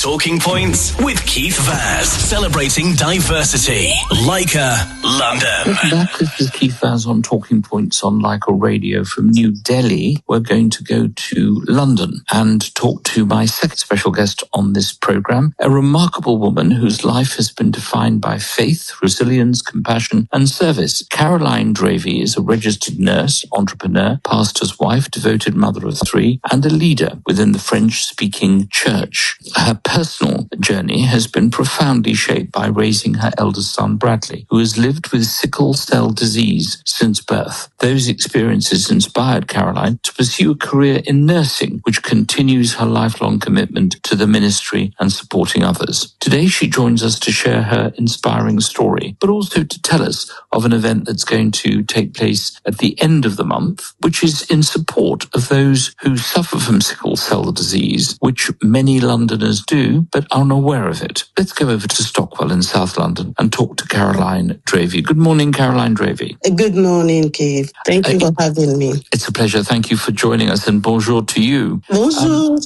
Talking Points with Keith Vaz, celebrating diversity. Leica, London. Welcome back. This is Keith Vaz on Talking Points on Leica Radio from New Delhi. We're going to go to London and talk to my second special guest on this program, a remarkable woman whose life has been defined by faith, resilience, compassion, and service. Caroline Dravie is a registered nurse, entrepreneur, pastor's wife, devoted mother of three, and a leader within the French-speaking church. Her personal journey has been profoundly shaped by raising her eldest son, Bradley, who has lived with sickle cell disease since birth. Those experiences inspired Caroline to pursue a career in nursing, which continues her lifelong commitment to the ministry and supporting others. Today, she joins us to share her inspiring story, but also to tell us of an event that's going to take place at the end of the month, which is in support of those who suffer from sickle cell disease, which many Londoners do, but are unaware of it. Let's go over to Stockwell in South London and talk to Caroline Dravie. Good morning, Caroline Dravie. Good morning, Keith. Thank you for having me. It's a pleasure. Thank you for joining us, and bonjour to you. Bonjour.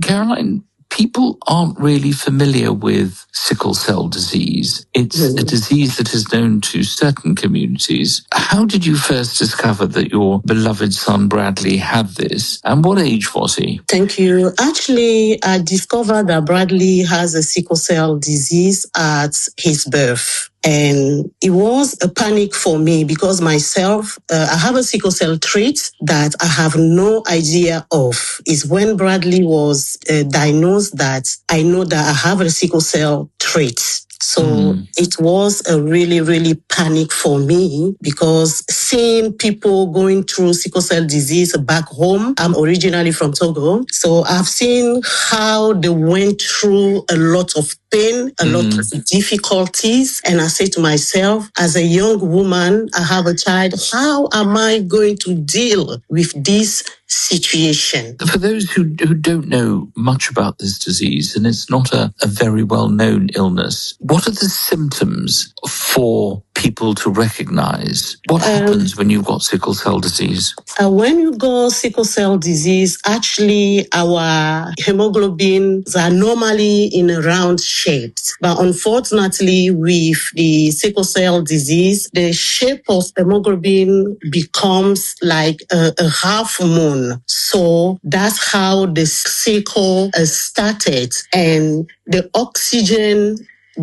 Caroline, people aren't really familiar with sickle cell disease. It's a disease that is known to certain communities. How did you first discover that your beloved son Bradley had this, and what age was he? Thank you. Actually, I discovered that Bradley has a sickle cell disease at his birth. And it was a panic for me because myself, I have a sickle cell trait that I have no idea of. Is when Bradley was diagnosed that I know that I have a sickle cell trait. So it was a really, really panic for me because seeing people going through sickle cell disease back home, I'm originally from Togo. So I've seen how they went through a lot of pain, a lot of difficulties. And I say to myself, as a young woman, I have a child, how am I going to deal with this situation? For those who don't know much about this disease, and it's not a very well-known illness, what are the symptoms for people to recognize? What happens when you've got sickle cell disease? When you got sickle cell disease, actually our hemoglobins are normally in a round shape. But unfortunately, with the sickle cell disease, the shape of hemoglobin becomes like a half moon. So that's how the sickle started. And the oxygen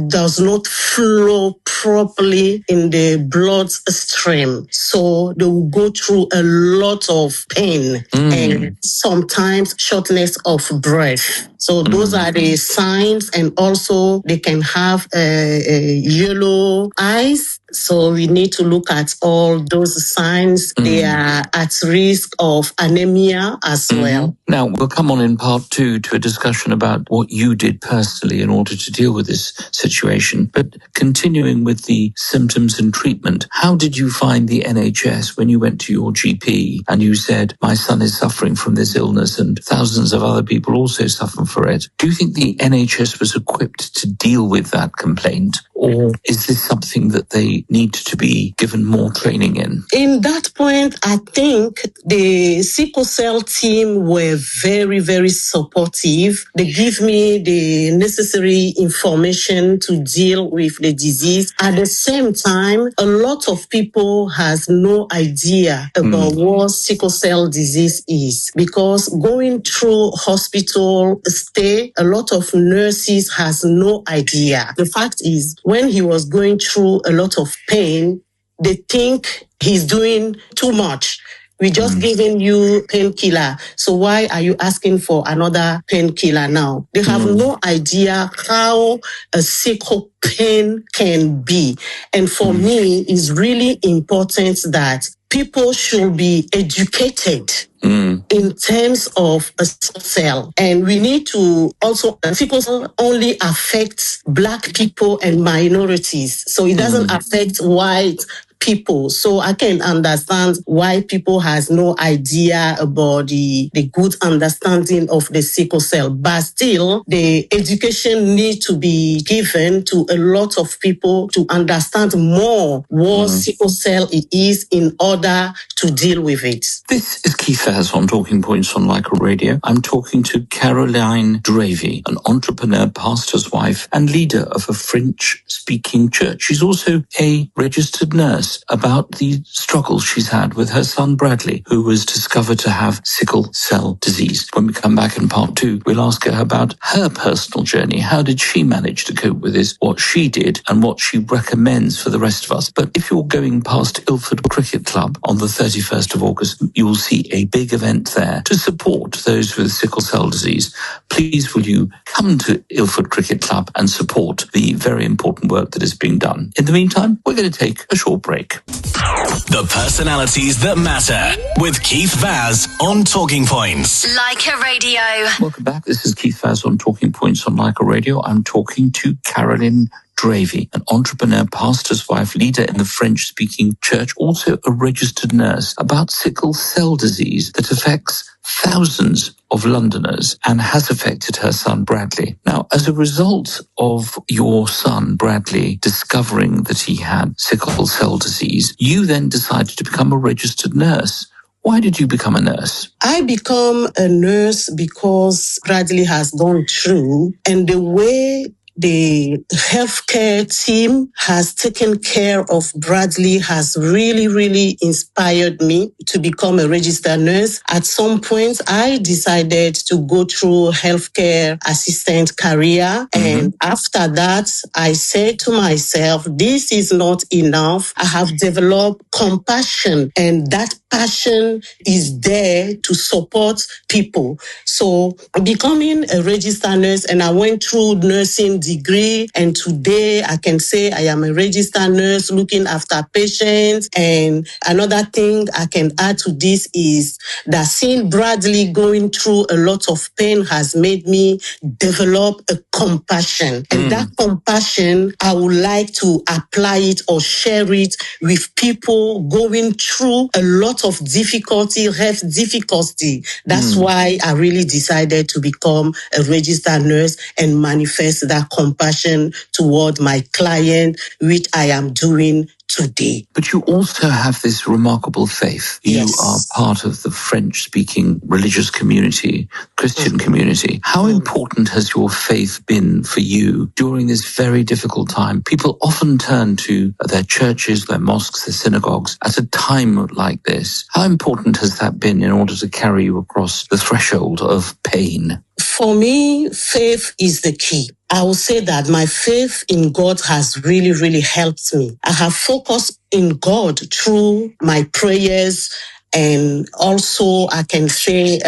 does not flow properly in the blood stream. So they will go through a lot of pain and sometimes shortness of breath. So those are the signs, and also they can have yellow eyes. So we need to look at all those signs. They are at risk of anemia as well. Now, we'll come on in part two to a discussion about what you did personally in order to deal with this situation. But continuing with the symptoms and treatment, how did you find the NHS when you went to your GP and you said, my son is suffering from this illness and thousands of other people also suffer for it? Do you think the NHS was equipped to deal with that complaint? Or is this something that they need to be given more training in? In that point, I think the sickle cell team were very, very supportive. They give me the necessary information to deal with the disease. At the same time, a lot of people has no idea about what sickle cell disease is, because going through hospital stay, a lot of nurses has no idea. The fact is, when he was going through a lot of pain, they think he's doing too much. We just giving you painkiller. So why are you asking for another painkiller now? They have no idea how a sickle pain can be. And for me, it's really important that people should be educated in terms of a sickle cell. And we need to also, sickle cell only affects Black people and minorities. So it doesn't affect white people. So I can understand why people has no idea about the good understanding of the sickle cell. But still, the education needs to be given to a lot of people to understand more what sickle cell it is in order to deal with it. This is Keith Vaz on Talking Points on Like a Radio. I'm talking to Caroline Dravie, an entrepreneur, pastor's wife, and leader of a French-speaking church. She's also a registered nurse, about the struggles she's had with her son Bradley, who was discovered to have sickle cell disease. When we come back in part 2, we'll ask her about her personal journey. How did she manage to cope with this, what she did, and what she recommends for the rest of us. But if you're going past Ilford Cricket Club on the 31st of August, you will see a big event there to support those with sickle cell disease. Please will you come to Ilford Cricket Club and support the very important work that is being done. In the meantime, we're going to take a short break. The personalities that matter with Keith Vaz on Talking Points. Like a Radio. Welcome back. This is Keith Vaz on Talking Points on Like a Radio. I'm talking to Caroline Dravie, an entrepreneur, pastor's wife, leader in the French-speaking church, also a registered nurse, about sickle cell disease that affects thousands of Londoners and has affected her son Bradley. Now, as a result of your son Bradley discovering that he had sickle cell disease, you then decided to become a registered nurse. Why did you become a nurse? I become a nurse because Bradley has gone through, and the way the healthcare team has taken care of Bradley has really, really inspired me to become a registered nurse. At some point, I decided to go through healthcare assistant career. And after that, I said to myself, this is not enough. I have developed compassion, and that passion is there to support people. So becoming a registered nurse, and I went through nursing degree, and today I can say I am a registered nurse looking after patients. And another thing I can add to this is that seeing Bradley going through a lot of pain has made me develop a compassion. And that compassion, I would like to apply it or share it with people going through a lot of difficulty, health difficulty. That's why I really decided to become a registered nurse and manifest that compassion toward my client, which I am doing today. But you also have this remarkable faith. You are part of the French-speaking religious community, Christian community. How important has your faith been for you during this very difficult time? People often turn to their churches, their mosques, their synagogues at a time like this. How important has that been in order to carry you across the threshold of pain? For me, faith is the key. I will say that my faith in God has really, really helped me. I have focused in God through my prayers. And also, I can say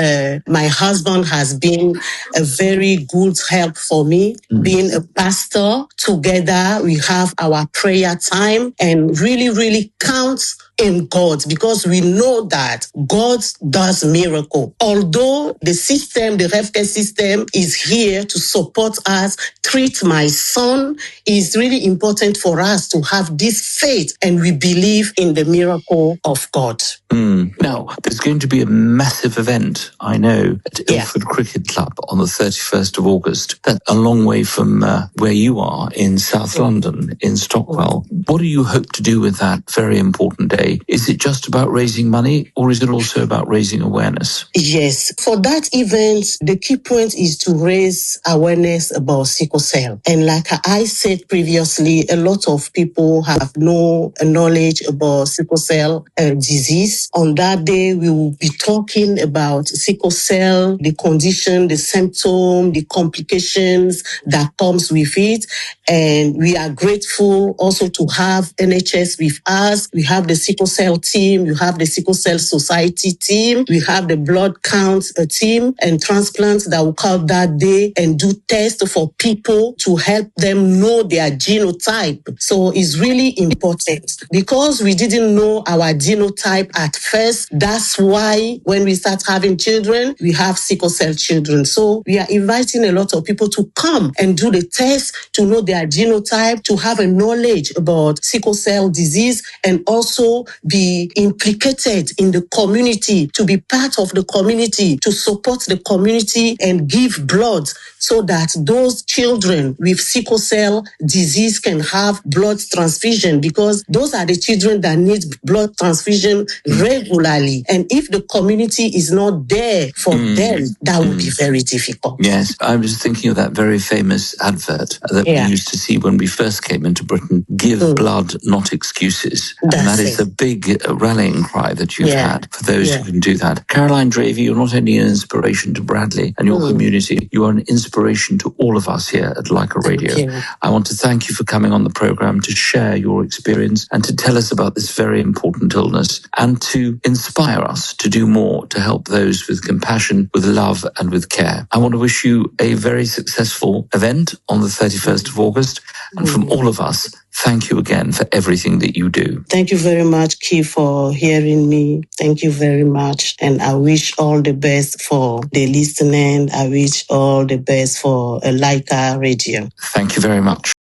my husband has been a very good help for me. Being a pastor, together we have our prayer time and really, really counts in God, because we know that God does miracle. Although the system, the healthcare system is here to support us, treat my son, is really important for us to have this faith, and we believe in the miracle of God. Now, there's going to be a massive event, I know, at Ilford Cricket Club on the 31st of August. That's a long way from where you are in South London, in Stockwell. What do you hope to do with that very important day? Is it just about raising money, or is it also about raising awareness? Yes. For that event, the key point is to raise awareness about sickle cell. And like I said previously, a lot of people have no knowledge about sickle cell disease. On that day, we will be talking about sickle cell, the condition, the symptom, the complications that comes with it. And we are grateful also to have NHS with us. We have the sickle cell team. We have the sickle cell society team. We have the blood count team and transplants that will come that day and do tests for people to help them know their genotype. So it's really important, because we didn't know our genotype at first. That's why when we start having children, we have sickle cell children. So we are inviting a lot of people to come and do the test to know their genotype, to have a knowledge about sickle cell disease, and also be implicated in the community, to be part of the community, to support the community and give blood so that those children with sickle cell disease can have blood transfusion, because those are the children that need blood transfusion regularly. And if the community is not there for them, that would be very difficult. Yes, I was thinking of that very famous advert that we used to see when we first came into Britain, give blood, not excuses. And that is the big rallying cry that you've had for those who can do that. Caroline Dravie, you're not only an inspiration to Bradley and your community, you are an inspiration to all of us here at Leica Radio. I want to thank you for coming on the program to share your experience and to tell us about this very important illness and to inspire us to do more to help those with compassion, with love and with care. I want to wish you a very successful event on the 31st of August. And from all of us, thank you again for everything that you do. Thank you very much, Keith, for hearing me. Thank you very much. And I wish all the best for the listening. I wish all the best for Leica Radio. Thank you very much.